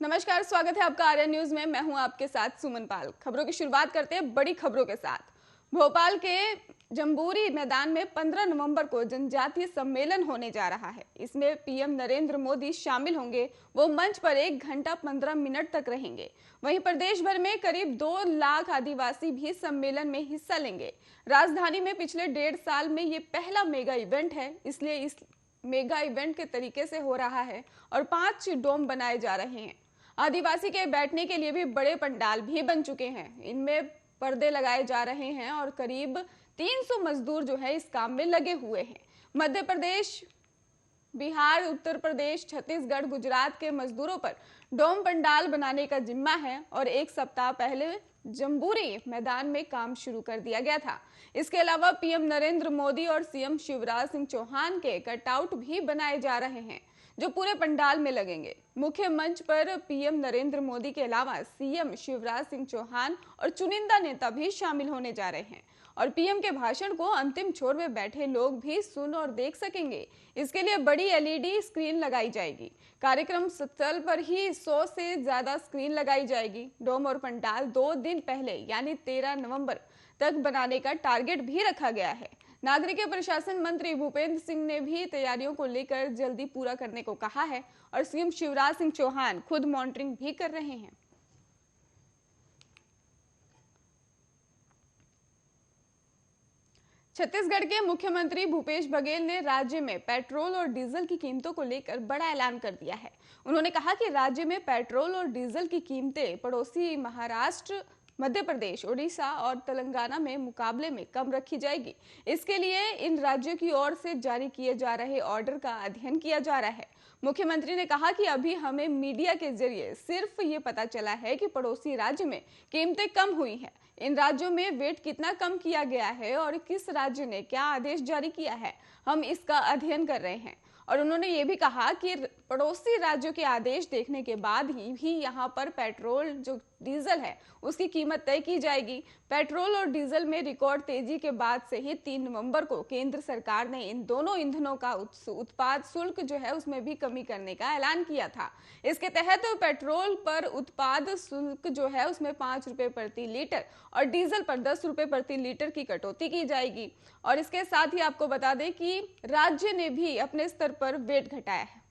नमस्कार, स्वागत है आपका आर्यन न्यूज में। मैं हूं आपके साथ सुमन पाल। खबरों की शुरुआत करते हैं बड़ी खबरों के साथ। भोपाल के जम्बूरी मैदान में 15 नवंबर को जनजातीय सम्मेलन होने जा रहा है। इसमें पीएम नरेंद्र मोदी शामिल होंगे। वो मंच पर 1 घंटा 15 मिनट तक रहेंगे। वहीं प्रदेश भर में करीब 2 लाख आदिवासी भी सम्मेलन में हिस्सा लेंगे। राजधानी में पिछले 1.5 साल में ये पहला मेगा इवेंट है, इसलिए इस मेगा इवेंट के तरीके से हो रहा है और 5 डोम बनाए जा रहे हैं। आदिवासी के बैठने के लिए भी बड़े पंडाल भी बन चुके हैं। इनमें पर्दे लगाए जा रहे हैं और करीब 300 मजदूर जो है इस काम में लगे हुए हैं। मध्य प्रदेश, बिहार, उत्तर प्रदेश, छत्तीसगढ़, गुजरात के मजदूरों पर डोम पंडाल बनाने का जिम्मा है और 1 सप्ताह पहले जम्बूरी मैदान में काम शुरू कर दिया गया था। इसके अलावा पीएम नरेंद्र मोदी और सीएम शिवराज सिंह चौहान के कटआउट भी बनाए जा रहे हैं जो पूरे पंडाल में लगेंगे। मुख्य मंच पर पीएम नरेंद्र मोदी के अलावा सीएम शिवराज सिंह चौहान और चुनिंदा नेता भी शामिल होने जा रहे हैं और पीएम के भाषण को अंतिम छोर में बैठे लोग भी सुन और देख सकेंगे। इसके लिए बड़ी एलईडी स्क्रीन लगाई जाएगी। कार्यक्रम स्थल पर ही 100 से ज्यादा स्क्रीन लगाई जाएगी। डोम और पंडाल 2 दिन पहले यानी 13 नवंबर तक बनाने का टारगेट भी रखा गया है। नागरिक प्रशासन मंत्री भूपेंद्र सिंह ने भी तैयारियों को लेकर जल्दी पूरा करने को कहा है और सीएम शिवराज सिंह चौहान खुद मॉनिटरिंग भी कर रहे हैं। छत्तीसगढ़ के मुख्यमंत्री भूपेश बघेल ने राज्य में पेट्रोल और डीजल की कीमतों को लेकर बड़ा ऐलान कर दिया है। उन्होंने कहा कि राज्य में पेट्रोल और डीजल की कीमतें पड़ोसी महाराष्ट्र, मध्य प्रदेश, उड़ीसा और तेलंगाना में मुकाबले में कम रखी जाएगी। इसके लिए इन राज्यों की ओर से जारी किए जा रहे ऑर्डर का अध्ययन किया जा रहा है। मुख्यमंत्री ने कहा कि अभी हमें मीडिया के जरिए सिर्फ ये पता चला है कि पड़ोसी राज्य में कीमतें कम हुई हैं। इन राज्यों में वेट कितना कम किया गया है और किस राज्य ने क्या आदेश जारी किया है, हम इसका अध्ययन कर रहे हैं। और उन्होंने ये भी कहा कि पड़ोसी राज्यों के आदेश देखने के बाद ही भी यहाँ पर पेट्रोल जो डीजल है उसकी कीमत तय की जाएगी। पेट्रोल और डीजल में रिकॉर्ड तेजी के बाद से ही 3 नवंबर को केंद्र सरकार ने इन दोनों ईंधनों का उत्पाद शुल्क जो है उसमें भी कमी करने का ऐलान किया था। इसके तहत पेट्रोल पर उत्पाद शुल्क जो है उसमें 5 रुपए प्रति लीटर और डीजल पर 10 रुपए प्रति लीटर की कटौती की जाएगी। और इसके साथ ही आपको बता दें कि राज्य ने भी अपने स्तर पर वेट घटाया है।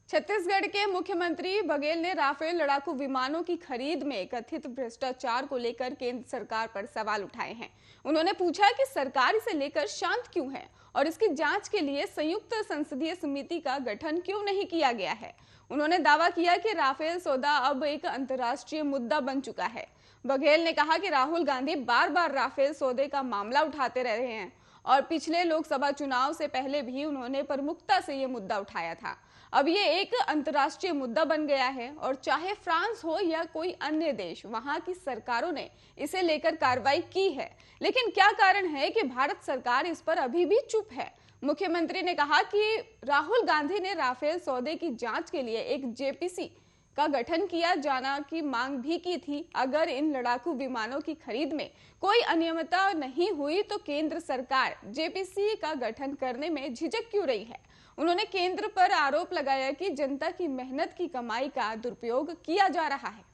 छत्तीसगढ़ के मुख्यमंत्री बघेल ने राफेल लड़ाकू विमानों की खरीद में कथित भ्रष्टाचार को लेकर केंद्र सरकार पर सवाल उठाए हैं। उन्होंने पूछा कि सरकार इसे लेकर शांत क्यों है और इसकी जांच के लिए संयुक्त संसदीय समिति का गठन क्यों नहीं किया गया है। उन्होंने दावा किया कि राफेल सौदा अब एक अंतर्राष्ट्रीय मुद्दा बन चुका है। बघेल ने कहा कि राहुल गांधी बार बार राफेल सौदे का मामला उठाते रहे हैं और पिछले लोकसभा चुनाव से पहले भी उन्होंने प्रमुखता से ये मुद्दा उठाया था। अब ये एक अंतर्राष्ट्रीय मुद्दा बन गया है और चाहे फ्रांस हो या कोई अन्य देश, वहां की सरकारों ने इसे लेकर कार्रवाई की है। लेकिन क्या कारण है कि भारत सरकार इस पर अभी भी चुप है। मुख्यमंत्री ने कहा कि राहुल गांधी ने राफेल सौदे की जांच के लिए एक जेपीसी का गठन किया जाना की मांग भी की थी। अगर इन लड़ाकू विमानों की खरीद में कोई अनियमितता नहीं हुई तो केंद्र सरकार जेपीसी का गठन करने में झिझक क्यों रही है। उन्होंने केंद्र पर आरोप लगाया कि जनता की मेहनत की कमाई का दुरुपयोग किया जा रहा है।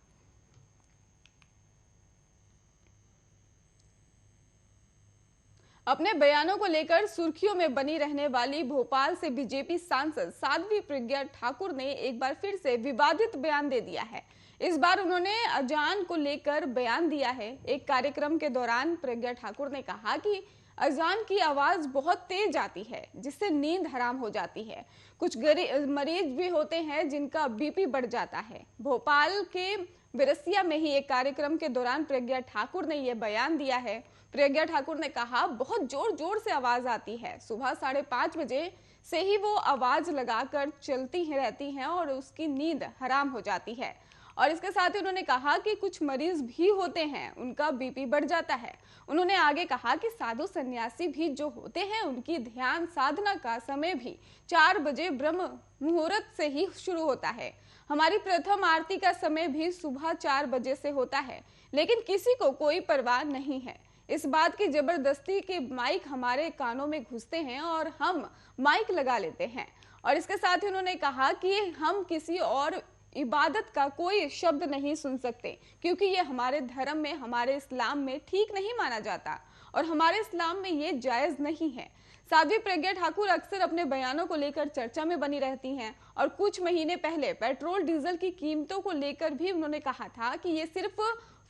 अपने बयानों को लेकर सुर्खियों में बनी रहने वाली भोपाल से बीजेपी सांसद साध्वी प्रज्ञा ठाकुर ने एक बार फिर से विवादित बयान दे दिया है। इस बार उन्होंने अजान को लेकर बयान दिया है। एक कार्यक्रम के दौरान प्रज्ञा ठाकुर ने कहा कि अजान की आवाज बहुत तेज आती है जिससे नींद हराम हो जाती है। कुछ मरीज भी होते हैं जिनका बीपी बढ़ जाता है। भोपाल के बिरसिया में ही एक कार्यक्रम के दौरान प्रज्ञा ठाकुर ने यह बयान दिया है। प्रज्ञा ठाकुर ने कहा, बहुत जोर जोर से आवाज आती है। सुबह 5:30 बजे से ही वो आवाज लगाकर चलती रहती हैं और उसकी नींद हराम हो जाती है। और इसके साथ ही उन्होंने कहा कि कुछ मरीज भी होते हैं उनका बीपी बढ़ जाता है। उन्होंने आगे कहा कि साधु सन्यासी भी जो होते हैं उनकी ध्यान साधना का समय भी 4 बजे ब्रह्म मुहूर्त से ही शुरू होता है। हमारी प्रथम आरती का समय भी सुबह 4 बजे से होता है, लेकिन किसी को कोई परवाह नहीं है। इस बात की जबरदस्ती कि माइक हमारे कानों में घुसते हैं और हम माइक लगा लेते हैं। और इसके साथ ही उन्होंने कहा कि हम किसी और इबादत का कोई शब्द नहीं सुन सकते, क्योंकि ये हमारे धर्म में, हमारे इस्लाम में ठीक नहीं माना जाता और हमारे इस्लाम में ये जायज नहीं है। साध्वी प्रज्ञा ठाकुर अक्सर अपने बयानों को लेकर चर्चा में बनी रहती हैं और कुछ महीने पहले पेट्रोल डीजल की कीमतों को लेकर भी उन्होंने कहा था कि ये सिर्फ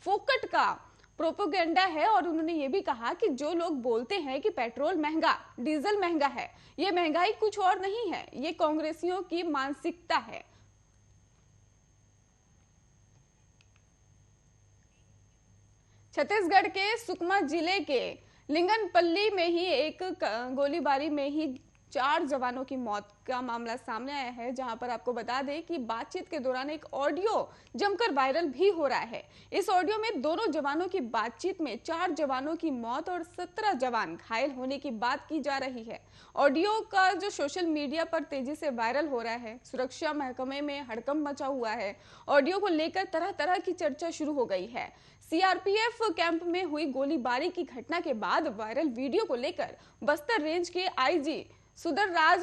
फोकट का प्रोपेगेंडा है। और उन्होंने ये भी कहा कि जो लोग बोलते हैं कि पेट्रोल महंगा, डीजल महंगा है, ये महंगाई कुछ और नहीं है, ये कांग्रेसियों की मानसिकता है। छत्तीसगढ़ के सुकमा जिले के लिंगनपल्ली में ही एक गोलीबारी में ही 4 जवानों की मौत का मामला सामने आया है, जहां पर आपको बता दें कि बातचीत के दौरान एक ऑडियो जमकर वायरल भी हो रहा है। इस ऑडियो में दोनों जवानों की बातचीत में 4 जवानों की मौत और 17 जवान घायल होने की बात की जा रही है। ऑडियो का जो सोशल मीडिया पर तेजी से वायरल हो रहा है, सुरक्षा महकमे में हड़कंप मचा हुआ है। ऑडियो को लेकर तरह तरह की चर्चा शुरू हो गई है। सीआरपीएफ कैंप में हुई गोलीबारी की घटना के बाद वायरल वीडियो को लेकर बस्तर रेंज के आईजी सुधर राज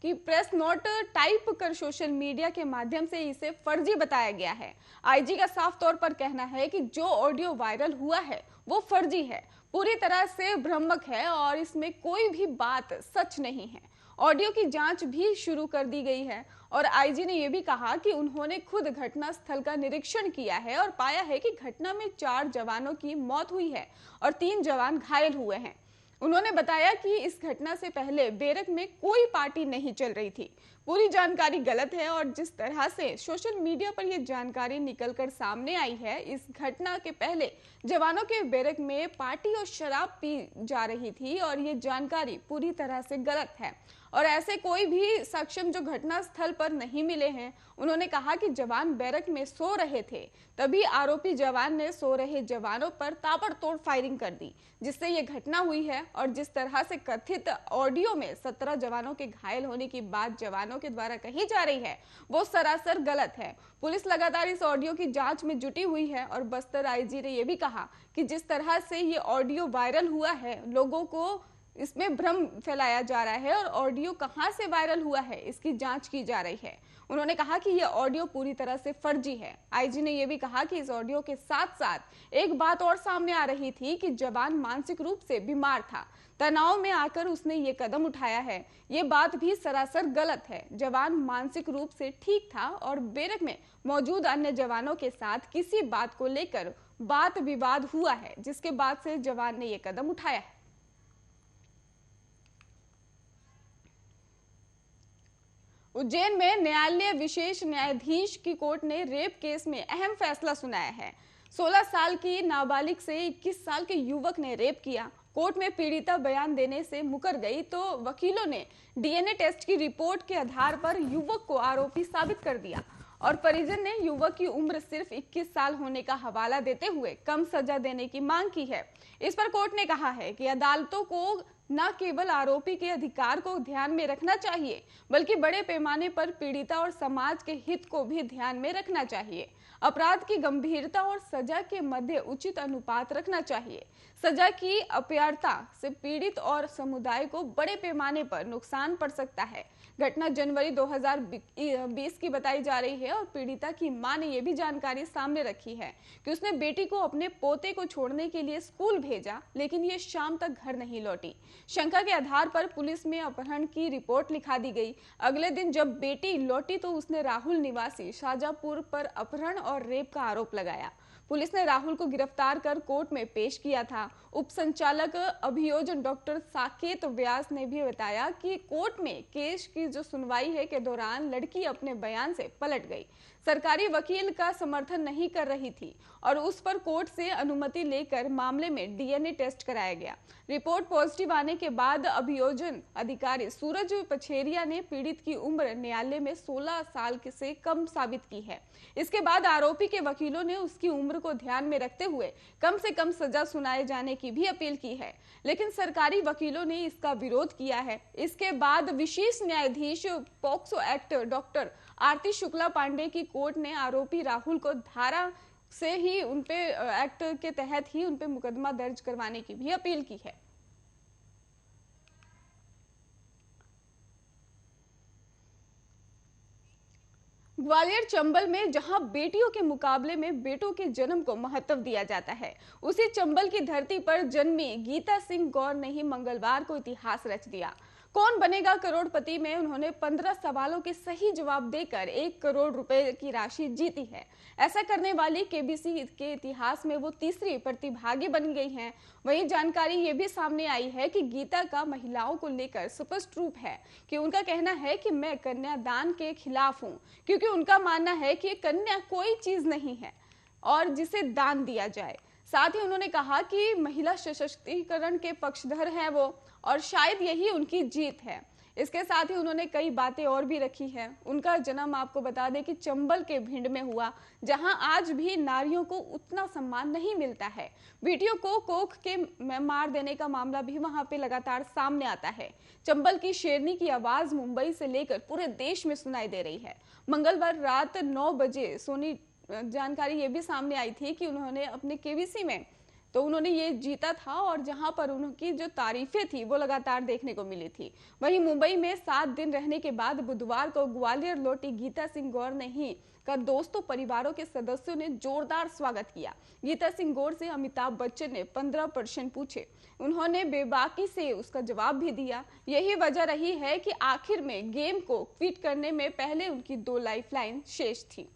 की प्रेस नोट टाइप कर सोशल मीडिया के माध्यम से इसे फर्जी बताया गया है। आईजी का साफ तौर पर कहना है कि जो ऑडियो वायरल हुआ है वो फर्जी है, पूरी तरह से भ्रामक है और इसमें कोई भी बात सच नहीं है। ऑडियो की जांच भी शुरू कर दी गई है और आईजी ने यह भी कहा कि उन्होंने खुद घटना स्थल का निरीक्षण किया है और पाया है कि घटना में 4 जवानों की मौत हुई है और 3 जवान घायल हुए हैं। उन्होंने बताया कि इस घटना से पहले बेरक में कोई पार्टी नहीं चल रही थी। पूरी जानकारी गलत है और जिस तरह से सोशल मीडिया पर यह जानकारी निकलकर सामने आई है, इस घटना के पहले जवानों के बेरक में पार्टी और शराब पी जा रही थी और ये जानकारी पूरी तरह से गलत है और ऐसे कोई भी सक्षम जो घटना स्थल पर नहीं मिले हैं। उन्होंने कहा कि जवान बैरक में सो रहे थे, तभी आरोपी जवान ने सो रहे जवानों पर ताबड़तोड़ फायरिंग कर दी, जिससे ये घटना हुई है। और जिस तरह से कथित ऑडियो में 17 जवानों के घायल होने की बात जवानों के द्वारा कही जा रही है, वो सरासर गलत है। पुलिस लगातार इस ऑडियो की जांच में जुटी हुई है और बस्तर आईजी ने यह भी कहा कि जिस तरह से ये ऑडियो वायरल हुआ है, लोगों को इसमें भ्रम फैलाया जा रहा है और ऑडियो कहां से वायरल हुआ है, इसकी जांच की जा रही है। उन्होंने कहा कि यह ऑडियो पूरी तरह से फर्जी है। आईजी ने यह भी कहा कि इस ऑडियो के साथ साथ एक बात और सामने आ रही थी कि जवान मानसिक रूप से बीमार था, तनाव में आकर उसने ये कदम उठाया है। ये बात भी सरासर गलत है। जवान मानसिक रूप से ठीक था और बेरक में मौजूद अन्य जवानों के साथ किसी बात को लेकर बात विवाद हुआ है, जिसके बाद से जवान ने ये कदम उठाया है। उज्जैन में न्यायालय विशेष न्यायाधीश की कोर्ट ने रेप केस में अहम फैसला सुनाया है। 16 साल की नाबालिग से 21 साल के युवक ने रेप किया। कोर्ट में पीड़िता बयान देने से मुकर गई तो वकीलों ने डीएनए टेस्ट की रिपोर्ट के आधार पर युवक को आरोपी साबित कर दिया और परिजन ने युवक की उम्र सिर्फ 21 साल होने का हवाला देते हुए कम सजा देने की मांग की है। इस पर कोर्ट ने कहा है कि अदालतों को न केवल आरोपी के अधिकार को ध्यान में रखना चाहिए, बल्कि बड़े पैमाने पर पीड़िता और समाज के हित को भी ध्यान में रखना चाहिए। अपराध की गंभीरता और सजा के मध्य उचित अनुपात रखना चाहिए। सजा की अपयारता से पीड़ित और समुदाय को बड़े पैमाने पर नुकसान पड़ सकता है। घटना जनवरी 2020 की बताई जा रही है और पीड़िता की मां ने यह भी जानकारी सामने रखी है कि उसने बेटी को अपने पोते को छोड़ने के लिए स्कूल भेजा, लेकिन ये शाम तक घर नहीं लौटी। शंका के आधार पर पुलिस में अपहरण की रिपोर्ट लिखा दी गई। अगले दिन जब बेटी लौटी तो उसने राहुल निवासी शाहजहांपुर पर अपहरण और रेप का आरोप लगाया। पुलिस ने राहुल को गिरफ्तार कर कोर्ट में पेश किया था। उप संचालक अभियोजन डॉक्टर साकेत व्यास ने भी बताया कि कोर्ट में केस की जो सुनवाई है के दौरान लड़की अपने बयान से पलट गई। सरकारी वकील का समर्थन नहीं कर रही थी और उस पर कोर्ट से अनुमति लेकर मामले में डीएनए टेस्ट कराया गया। रिपोर्ट पॉजिटिव आने के बाद अभियोजन अधिकारी सूरज पछेरिया ने पीड़ित की उम्र न्यायालय में 16 साल से कम साबित की है। इसके बाद आरोपी के वकीलों ने उसकी उम्र को ध्यान में रखते हुए कम से कम सजा सुनाए जाने की भी अपील की है, लेकिन सरकारी वकीलों ने इसका विरोध किया है। इसके बाद विशेष न्यायाधीश पॉक्सो एक्ट डॉक्टर आरती शुक्ला पांडे की कोर्ट ने आरोपी राहुल को धारा से ही उनपे एक्ट के तहत ही उनपे मुकदमा दर्ज करवाने की भी अपील की है। ग्वालियर चंबल में जहां बेटियों के मुकाबले में बेटों के जन्म को महत्व दिया जाता है, उसी चंबल की धरती पर जन्मी गीता सिंह गौर ने ही मंगलवार को इतिहास रच दिया। कौन बनेगा करोड़पति में उन्होंने 15 सवालों के सही जवाब देकर 1 करोड़ रुपए की राशि जीती है। ऐसा करने वाली केबीसी के इतिहास में वो तीसरी प्रतिभागी बन गई हैं। वहीं जानकारी ये भी सामने आई है कि गीता का महिलाओं को लेकर स्पष्ट रूप है कि उनका कहना है कि मैं कन्यादान के खिलाफ हूं, क्योंकि उनका मानना है कि कन्या कोई चीज नहीं है और जिसे दान दिया जाए। साथ ही उन्होंने कहा कि महिला सशक्तिकरण के पक्षधर हैं वो, और शायद यही उनकी जीत है। इसके साथ ही उन्होंने कई बातें और भी रखी हैं। उनका जन्म आपको बता दें कि चंबल के भिंड में हुआ, जहां आज भी नारियों को उतना सम्मान नहीं मिलता है। बेटियों को कोख के में मार देने का मामला भी वहां पे लगातार सामने आता है। चंबल की शेरनी की आवाज मुंबई से लेकर पूरे देश में सुनाई दे रही है। मंगलवार रात 9 बजे सोनी जानकारी ये भी सामने आई थी कि उन्होंने अपने केबीसी में तो उन्होंने ये जीता था, और जहां पर उनकी जो तारीफें थी वो लगातार देखने को मिली थी। वहीं मुंबई में 7 दिन रहने के बाद बुधवार को ग्वालियर लौटी गीता सिंह गौर ने ही का दोस्तों परिवारों के सदस्यों ने जोरदार स्वागत किया। गीता सिंह गौर से अमिताभ बच्चन ने 15 प्रश्न पूछे। उन्होंने बेबाकी से उसका जवाब भी दिया। यही वजह रही है कि आखिर में गेम को क्विट करने में पहले उनकी 2 लाइफलाइन शेष थी।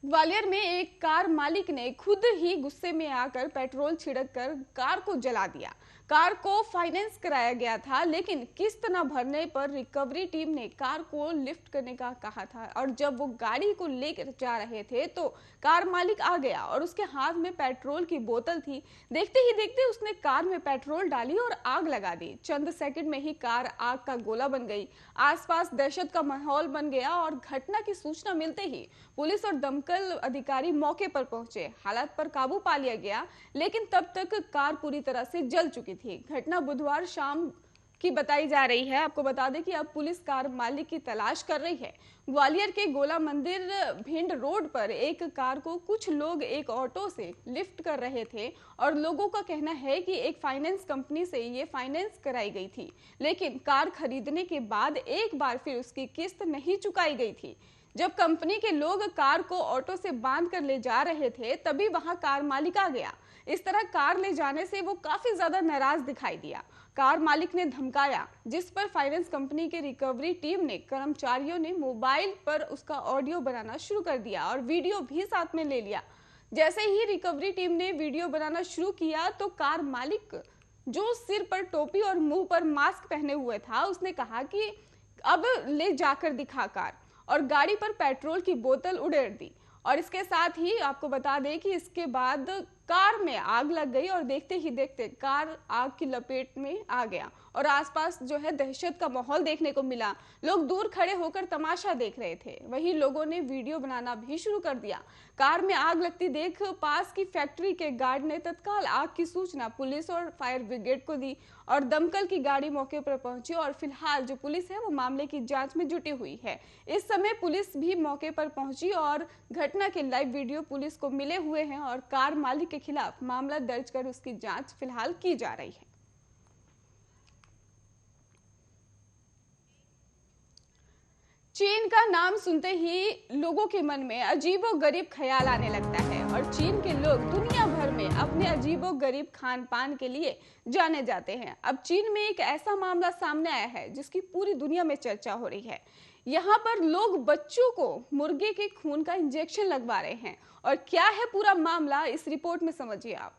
ग्वालियर में एक कार मालिक ने खुद ही गुस्से में आकर पेट्रोल छिड़क कर कार को जला दिया। कार को फाइनेंस कराया गया था, लेकिन किस्त न भरने पर रिकवरी टीम ने कार को लिफ्ट करने का कहा था, और जब वो गाड़ी को लेकर जा रहे थे तो कार मालिक आ गया और उसके हाथ में पेट्रोल की बोतल थी। देखते ही देखते उसने कार में पेट्रोल डाली और आग लगा दी। चंद सेकंड में ही कार आग का गोला बन गई। आसपास दहशत का माहौल बन गया और घटना की सूचना मिलते ही पुलिस और दमकल अधिकारी मौके पर पहुंचे। हालात पर काबू पा लिया गया, लेकिन तब तक कार पूरी तरह से जल चुकी थी। घटना बुधवार शाम की बताई जा रही है। आपको बता दें कि अब पुलिस कार मालिक की तलाश कर रही है। ग्वालियर के गोला मंदिर भिंड रोड पर एक कार को कुछ लोग एक ऑटो से लिफ्ट कर रहे थे, और लोगों का कहना है कि एक फाइनेंस कंपनी से ये फाइनेंस कराई गई थी, लेकिन कार खरीदने के बाद एक बार फिर उसकी किस्त नहीं चुकाई गई थी। जब कंपनी के लोग कार को ऑटो से बांध कर ले जा रहे थे, तभी वहां कार मालिक आ गया। इस तरह कार ले जाने से वो काफी ज्यादा नाराज दिखाई दिया। कार मालिक ने धमकाया, जिस पर फाइनेंस कंपनी के रिकवरी टीम ने कर्मचारियों ने मोबाइल पर उसका ऑडियो बनाना शुरू कर दिया और वीडियो भी साथ में ले लिया। जैसे ही रिकवरी टीम ने वीडियो बनाना शुरू किया तो कार मालिक, जो सिर पर टोपी और मुंह पर मास्क पहने हुए था, उसने कहा कि अब ले जाकर दिखा कार, और गाड़ी पर पेट्रोल की बोतल उड़ेल दी। और इसके साथ ही आपको बता दें कि इसके बाद कार में आग लग गई, और देखते ही देखते कार आग की लपेट में आ गया और आसपास जो है दहशत का माहौल देखने को मिला। लोग दूर खड़े होकर तमाशा देख रहे थे। वहीं लोगों ने वीडियो बनाना भी शुरू कर दिया। कार में आग लगती देख पास की फैक्ट्री के गार्ड ने तत्काल आग की सूचना पुलिस और फायर ब्रिगेड को दी, और दमकल की गाड़ी मौके पर पहुंची, और फिलहाल जो पुलिस है वो मामले की जांच में जुटी हुई है। इस समय पुलिस भी मौके पर पहुंची और घटना के लाइव वीडियो पुलिस को मिले हुए हैं, और कार मालिक के खिलाफ मामला दर्ज कर उसकी जांच फिलहाल की जा रही है। चीन का नाम सुनते ही लोगों के मन में अजीबोगरीब ख्याल आने लगता है, और चीन के लोग दुनिया भर में अपने अजीबोगरीब खान पान के लिए जाने जाते हैं। अब चीन में एक ऐसा मामला सामने आया है जिसकी पूरी दुनिया में चर्चा हो रही है। यहाँ पर लोग बच्चों को मुर्गे के खून का इंजेक्शन लगवा रहे हैं, और क्या है पूरा मामला, इस रिपोर्ट में समझिए आप।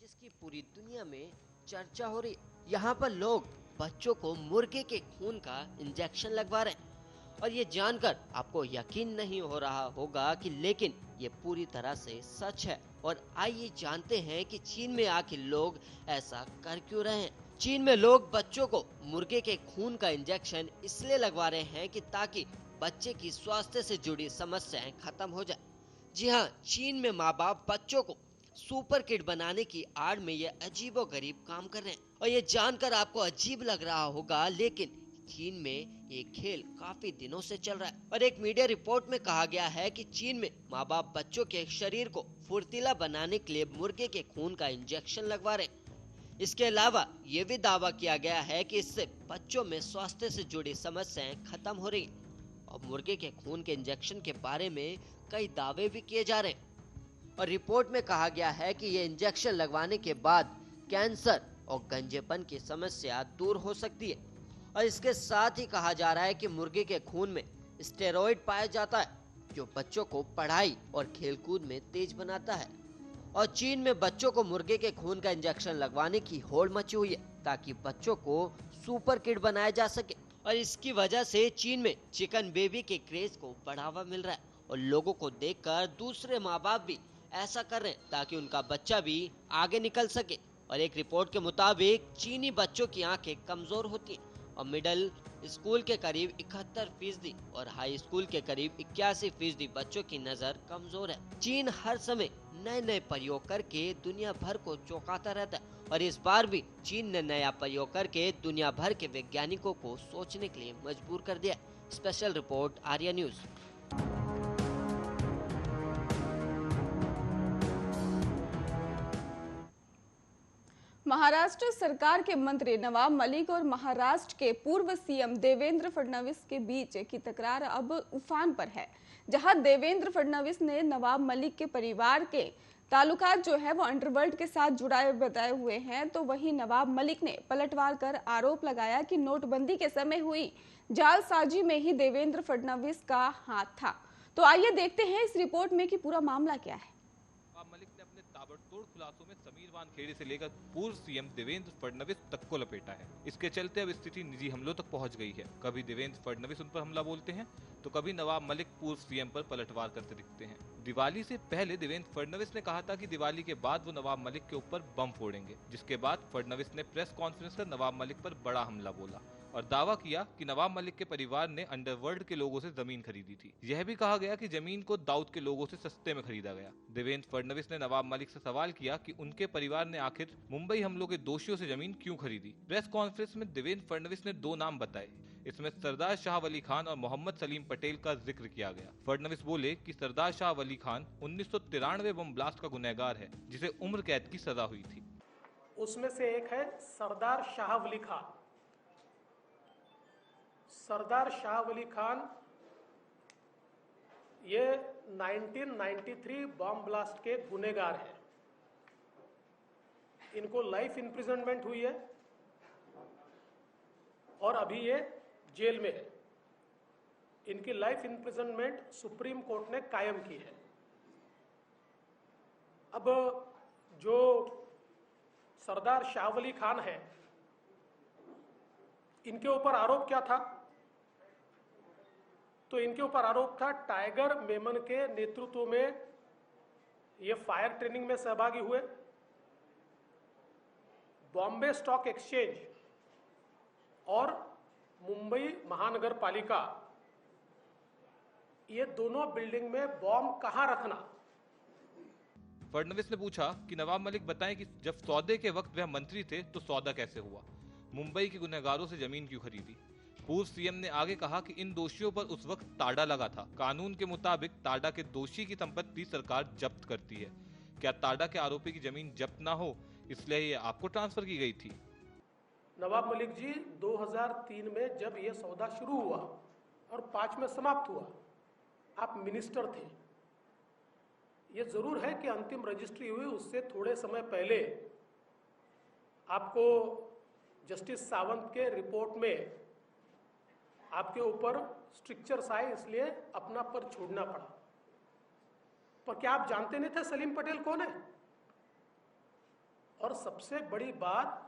जिसकी पूरी दुनिया में चर्चा हो रही, यहाँ पर लोग बच्चों को मुर्गे के खून का इंजेक्शन लगवा रहे हैं, और ये जानकर आपको यकीन नहीं हो रहा होगा कि लेकिन ये पूरी तरह से सच है। और आइए जानते हैं कि चीन में आखिर लोग ऐसा कर क्यों रहे हैं। चीन में लोग बच्चों को मुर्गे के खून का इंजेक्शन इसलिए लगवा रहे हैं कि ताकि बच्चे की स्वास्थ्य से जुड़ी समस्याएं खत्म हो जाए। जी हाँ, चीन में माँ बाप बच्चों को सुपर किड बनाने की आड़ में ये अजीबोगरीब काम कर रहे हैं, और ये जानकर आपको अजीब लग रहा होगा, लेकिन चीन में ये खेल काफी दिनों से चल रहा है और एक मीडिया रिपोर्ट में कहा गया है कि चीन में माँ बाप बच्चों के शरीर को फुर्तीला बनाने के लिए मुर्गे के खून का इंजेक्शन लगवा रहे। इसके अलावा ये भी दावा किया गया है कि इससे बच्चों में स्वास्थ्य से जुड़ी समस्याएं खत्म हो रही और मुर्गे के खून के इंजेक्शन के बारे में कई दावे भी किए जा रहे हैं। और रिपोर्ट में कहा गया है कि ये इंजेक्शन लगवाने के बाद कैंसर और गंजेपन की समस्या दूर हो सकती है। और इसके साथ ही कहा जा रहा है कि मुर्गे के खून में स्टेरॉइड पाया जाता है जो बच्चों को पढ़ाई और खेलकूद में तेज बनाता है। और चीन में बच्चों को मुर्गे के खून का इंजेक्शन लगवाने की होड़ मची हुई है ताकि बच्चों को सुपर किड बनाया जा सके। और इसकी वजह से चीन में चिकन बेबी के क्रेज को बढ़ावा मिल रहा है और लोगों को देखकर दूसरे माँ बाप भी ऐसा कर रहे हैं ताकि उनका बच्चा भी आगे निकल सके। और एक रिपोर्ट के मुताबिक चीनी बच्चों की आंखें कमजोर होती हैं और मिडिल स्कूल के करीब 71% और हाई स्कूल के करीब 81% बच्चों की नजर कमजोर है। चीन हर समय नए नए प्रयोग करके दुनिया भर को चौंकाता रहता है और इस बार भी चीन ने नया प्रयोग करके दुनिया भर के वैज्ञानिकों को सोचने के लिए मजबूर कर दिया। Special report Arya news. Maharashtra सरकार के मंत्री नवाब मलिक और महाराष्ट्र के पूर्व सीएम देवेंद्र फडणवीस के बीच की तकरार अब उफान पर है। जहां देवेंद्र फडणवीस ने नवाब मलिक के परिवार के ताल्लुकात जो है वो अंडरवर्ल्ड के साथ जुड़ाए बताए हुए हैं, तो वहीं नवाब मलिक ने पलटवार कर आरोप लगाया कि नोटबंदी के समय हुई जालसाजी में ही देवेंद्र फडणवीस का हाथ था। तो आइए देखते हैं इस रिपोर्ट में कि पूरा मामला क्या है। मलिक ने अपने ताबड़तोड़ खुलासों में समीर वानखेड़े से लेकर पूर्व सीएम देवेंद्र फडणवीस तक को लपेटा है। इसके चलते अब स्थिति निजी हमलों तक पहुंच गई है। कभी देवेंद्र फडणवीस उन पर हमला बोलते हैं तो कभी नवाब मलिक पूर्व सीएम पर पलटवार करते दिखते हैं। दिवाली से पहले देवेंद्र फडणवीस ने कहा था कि दिवाली के बाद वो नवाब मलिक के ऊपर बम फोड़ेंगे, जिसके बाद फडणवीस ने प्रेस कॉन्फ्रेंस कर नवाब मलिक पर बड़ा हमला बोला और दावा किया कि नवाब मलिक के परिवार ने अंडरवर्ल्ड के लोगों से जमीन खरीदी थी। यह भी कहा गया कि जमीन को दाऊद के लोगों से सस्ते में खरीदा गया। देवेंद्र फडणवीस ने नवाब मलिक से सवाल किया कि उनके परिवार ने आखिर मुंबई हमलों के दोषियों से जमीन क्यों खरीदी। प्रेस कॉन्फ्रेंस में देवेंद्र फडणवीस ने 2 नाम बताए। इसमें सरदार शाह वली खान और मोहम्मद सलीम पटेल का जिक्र किया गया। फडणवीस बोले कि सरदार शाह वली खान 1993 बम ब्लास्ट का गुनहगार है, जिसे उम्र कैद की सजा हुई थी। उसमें से एक है सरदार शाह वली खान। सरदार शाह वली खान ये 1993 बम ब्लास्ट के गुनहगार हैं। इनको लाइफ इंप्रिजनमेंट हुई है और अभी ये जेल में है। इनकी लाइफ इंप्रिजनमेंट सुप्रीम कोर्ट ने कायम की है। अब जो सरदार शाह वली खान है, इनके ऊपर आरोप क्या था? तो इनके ऊपर आरोप था टाइगर मेमन के नेतृत्व में ये फायर ट्रेनिंग में सहभागी हुए, बॉम्बे स्टॉक एक्सचेंज और मुंबई महानगर पालिका, ये दोनों बिल्डिंग में बॉम्ब कहां रखना। फडणवीस ने पूछा कि नवाब मलिक बताएं कि जब सौदे के वक्त वह मंत्री थे तो सौदा कैसे हुआ, मुंबई के गुनहगारों से जमीन क्यों खरीदी। पूर्व सीएम ने आगे कहा कि इन दोषियों पर उस वक्त टाडा लगा था। कानून के मुताबिक टाडा के दोषी की संपत्ति सरकार जब्त करती है। क्या टाडा के आरोपी की जमीन जब्त ना हो इसलिए ये आपको ट्रांसफर की गई थी? नवाब मलिक जी 2003 में जब यह सौदा शुरू हुआ और 5 में समाप्त हुआ, आप मिनिस्टर थे। ये जरूर है कि अंतिम रजिस्ट्री हुई उससे थोड़े समय पहले आपको जस्टिस सावंत के रिपोर्ट में आपके ऊपर स्ट्रिक्चर्स आए, इसलिए अपना पद छोड़ना पड़ा। पर क्या आप जानते नहीं थे सलीम पटेल कौन है? और सबसे बड़ी बात,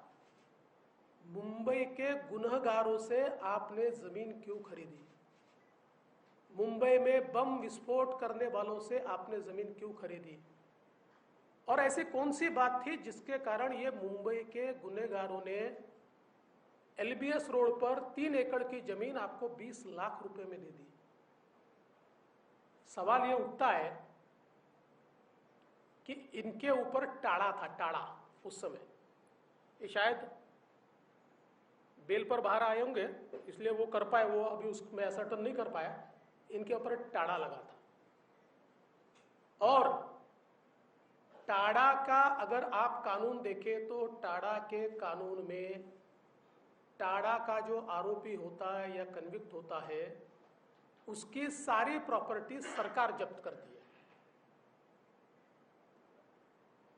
मुंबई के गुनहगारों से आपने जमीन क्यों खरीदी? मुंबई में बम विस्फोट करने वालों से आपने जमीन क्यों खरीदी? और ऐसी कौन सी बात थी जिसके कारण ये मुंबई के गुनहगारों ने एलबीएस रोड पर 3 एकड़ की जमीन आपको 20 लाख रुपए में दे दी? सवाल ये उठता है कि इनके ऊपर टाड़ा था, टाड़ा उस समय, ये शायद बेल पर बाहर आए होंगे, इसलिए वो कर पाए, वो अभी उसमें असर्टन नहीं कर पाया। इनके ऊपर टाड़ा लगा था, और टाड़ा का अगर आप कानून देखें तो टाड़ा के कानून में टाड़ा का जो आरोपी होता है या कन्विक्ट होता है, उसकी सारी प्रॉपर्टी सरकार जब्त करती है।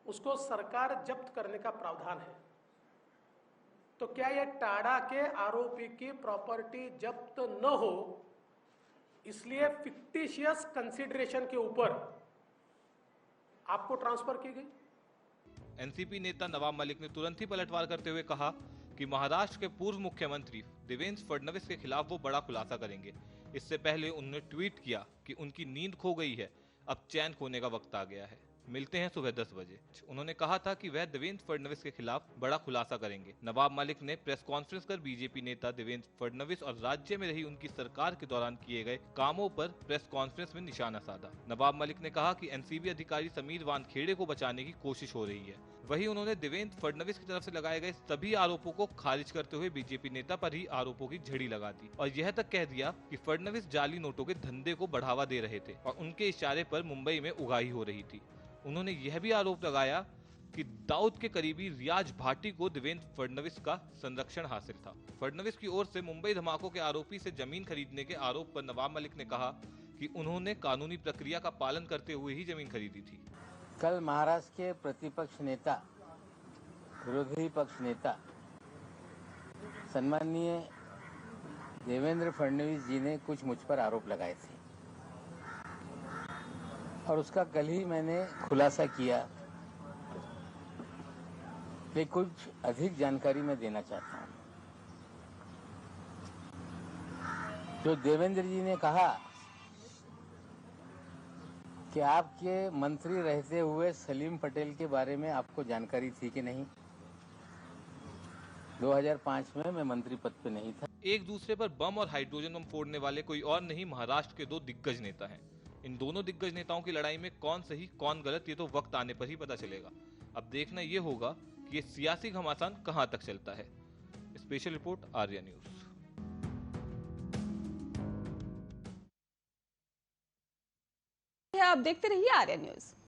उसको सरकार जब्त करने का प्रावधान है। तो क्या यह टाड़ा के आरोपी की प्रॉपर्टी जब्त न हो, इसलिए फिक्टिशियस कंसिडरेशन के ऊपर आपको ट्रांसफर की गई? एनसीपी नेता नवाब मलिक ने तुरंत ही पलटवार करते हुए कहा कि महाराष्ट्र के पूर्व मुख्यमंत्री देवेंद्र फडणवीस के खिलाफ वो बड़ा खुलासा करेंगे। इससे पहले उन्होंने ट्वीट किया कि उनकी नींद खो गई है, अब चैन खोने का वक्त आ गया है, मिलते हैं सुबह 10 बजे। उन्होंने कहा था कि वह देवेंद्र फडणवीस के खिलाफ बड़ा खुलासा करेंगे। नवाब मलिक ने प्रेस कॉन्फ्रेंस कर बीजेपी नेता देवेंद्र फडणवीस और राज्य में रही उनकी सरकार के दौरान किए गए कामों पर प्रेस कॉन्फ्रेंस में निशाना साधा। नवाब मलिक ने कहा कि एनसीबी अधिकारी समीर वानखेड़े को बचाने की कोशिश हो रही है। वहीं उन्होंने देवेंद्र फडणवीस की तरफ से लगाए गए सभी आरोपों को खारिज करते हुए बीजेपी नेता पर ही आरोपों की झड़ी लगा दी और यह तक कह दिया कि फडणवीस जाली नोटों के धंधे को बढ़ावा दे रहे थे और उनके इशारे पर मुंबई में उगाही हो रही थी। उन्होंने यह भी आरोप लगाया कि दाऊद के करीबी रियाज भाटी को देवेंद्र फडणवीस का संरक्षण हासिल था। फडणवीस की ओर से मुंबई धमाकों के आरोपी से जमीन खरीदने के आरोप पर नवाब मलिक ने कहा कि उन्होंने कानूनी प्रक्रिया का पालन करते हुए ही जमीन खरीदी थी। कल महाराष्ट्र के प्रतिपक्ष नेता, विरोधी पक्ष नेता सम्माननीय देवेंद्र फडणवीस जी ने कुछ मुझ पर आरोप लगाए थे और उसका कल ही मैंने खुलासा किया। लेकिन कुछ अधिक जानकारी मैं देना चाहता हूं। जो देवेंद्र जी ने कहा कि आपके मंत्री रहते हुए सलीम पटेल के बारे में आपको जानकारी थी कि नहीं? 2005 में मैं मंत्री पद पे नहीं था। एक दूसरे पर बम और हाइड्रोजन बम फोड़ने वाले कोई और नहीं, महाराष्ट्र के दो दिग्गज नेता हैं। इन दोनों दिग्गज नेताओं की लड़ाई में कौन सही कौन गलत, ये तो वक्त आने पर ही पता चलेगा। अब देखना ये होगा कि ये सियासी घमासान कहां तक चलता है। Special report Arya news. आप देखते रहिए आर्या न्यूज।